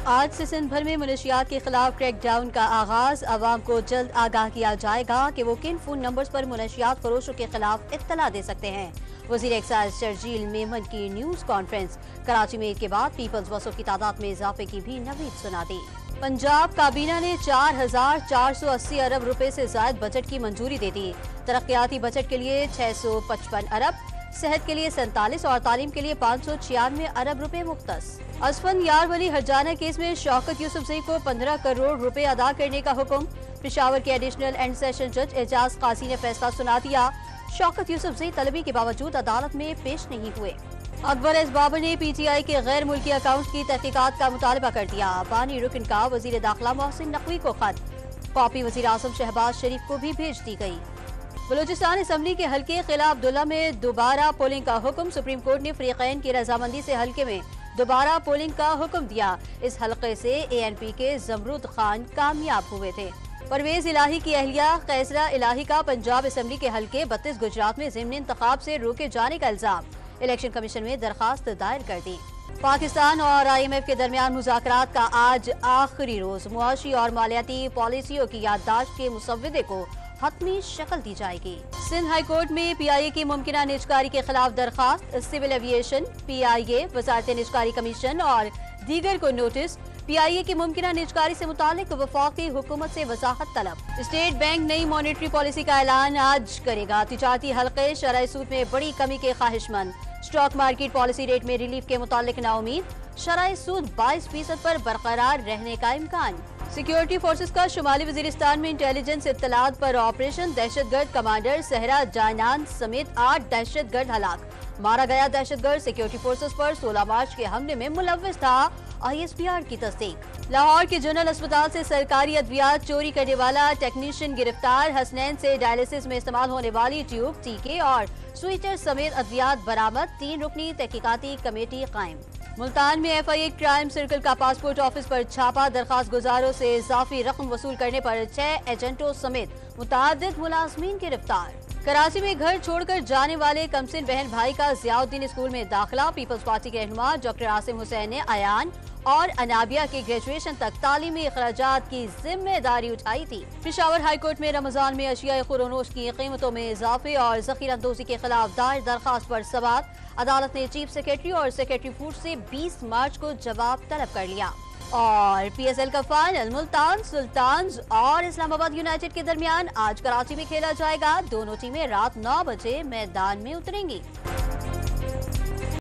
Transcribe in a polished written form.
آج سے سندھ بھر میں منشیات کے خلاف کریک ڈاؤن کا آغاز، عوام کو جلد آگاہ کیا جائے گا کہ وہ کن فون نمبرز پر منشیات فروشوں کے خلاف اطلاع دے سکتے ہیں۔ وزیر ایکسائز شرجیل میمن کی نیوز کانفرنس۔ کراچی میں عید کے بعد پیپلز بسوں کی تعداد میں اضافے کی بھی نوید سنا دی۔ پنجاب کابینہ نے 4,480 ارب روپے سے زائد بجٹ کی منظوری دے دی۔ ترقیاتی بجٹ کے لیے 655 ارب، صحت کے لیے 47 اور تعلیم کے لیے 596 ارب روپے مختص۔ اسفند یار ولی ہرجانہ کیس میں شوکت یوسفزئی کو 15 کروڑ روپے ادا کرنے کا حکم۔ پشاور کے ایڈیشنل اینڈ سیشن جج اعجاز قاضی نے فیصلہ سنا دیا۔ شوکت یوسفزئی طلبی کے باوجود عدالت میں پیش نہیں ہوئے۔ اکبر ایس بابر نے پی ٹی آئی کے غیر ملکی اکاؤنٹ کی تحقیقات کا مطالبہ کر دیا۔ بانی رکن کا وزیر داخلہ محسن نقوی کو خط، کاپی وزیر اعظم شہباز شریف کو بھی بھیج دی گئی۔ بلوچستان اسمبلی کے حلقے قلعہ عبداللہ میں دوبارہ پولنگ کا حکم۔ سپریم کورٹ نے فریقین کی رضامندی سے حلقے میں دوبارہ پولنگ کا حکم دیا۔ اس حلقے سے اے این پی کے زمرود خان کامیاب ہوئے تھے۔ پرویز الہی کی اہلیہ قیصرہ الہی کا پنجاب اسمبلی کے حلقے 32 گجرات میں ضمنی انتخاب سے روکے جانے کا الزام۔ الیکشن کمیشن میں درخواست دائر کر دی۔ پاکستان اور آئی ایم ایف کے درمیان مذاکرات کا آج آخری روز۔ معاشی اور مالیاتی پالیسیوں کی یادداشت کے مسودے کو حتمی شکل دی جائے گی۔ سندھ ہائی کورٹ میں پی آئی اے کی ممکنہ نجکاری کے خلاف درخواست۔ سول ایویشن، پی آئی اے، وزارت نجکاری کمیشن اور دیگر کو نوٹس۔ پی آئی اے کی ممکنہ نجکاری سے متعلق وفاقی حکومت سے وضاحت طلب۔ اسٹیٹ بینک نئی مانیٹری پالیسی کا اعلان آج کرے گا۔ تجارتی حلقے شرح سود میں بڑی کمی کے خواہش مند۔ اسٹاک مارکیٹ پالیسی ریٹ میں ریلیف کے متعلق نا امید۔ شرح سود 22% پر برقرار رہنے کا امکان۔ سیکیورٹی فورسز کا شمالی وزیرستان میں انٹیلیجنس اطلاعات پر آپریشن۔ دہشت گرد کمانڈر صحرا جائنان سمیت 8 دہشت گرد ہلاک۔ مارا گیا دہشت گرد سیکیورٹی فورسز پر 16 مارچ کے حملے میں ملوث تھا، آئی ایس پی آر کی تصدیق۔ لاہور کے جنرل اسپتال سے سرکاری ادویات چوری کرنے والا ٹیکنیشین گرفتار۔ حسنین سے ڈائلیسس میں استعمال ہونے والی ٹیوب، ٹیکے اور سوئچر سمیت ادویات برآمد۔ 3 رکنی تحقیقاتی کمیٹی قائم۔ ملتان میں F I A crime circle کا پاسپورٹ آفس پر چھاپا۔ درخواست گزاروں سے اضافی رقم وصول کرنے پر 6 ایجنٹوں سمیت متعدد ملازمین گرفتار۔ کراچی میں گھر چھوڑ کر جانے والے کمسن بہن بھائی کا ضیاء الدین اسکول میں داخلہ۔ پیپلز پارٹی کے رہنما ڈاکٹر عاصم حسین نے ایان اور انابیہ کے گریجویشن تک تعلیمی اخراجات کی ذمہ داری اٹھائی تھی۔ پشاور ہائی کورٹ میں رمضان میں اشیاء خورونوش کی قیمتوں میں اضافے اور ذخیرہ اندوزی کے خلاف دائر درخواست پر سماعت۔ عدالت نے چیف سیکریٹری اور سیکریٹری فوڈ سے 20 مارچ کو جواب طلب کر لیا۔ اور پی ایس ایل کا فائنل ملتان سلطانز اور اسلام آباد یونائیٹڈ کے درمیان آج کراچی میں کھیلا جائے گا۔ دونوں ٹیمیں رات 9 بجے میدان میں اتریں گی۔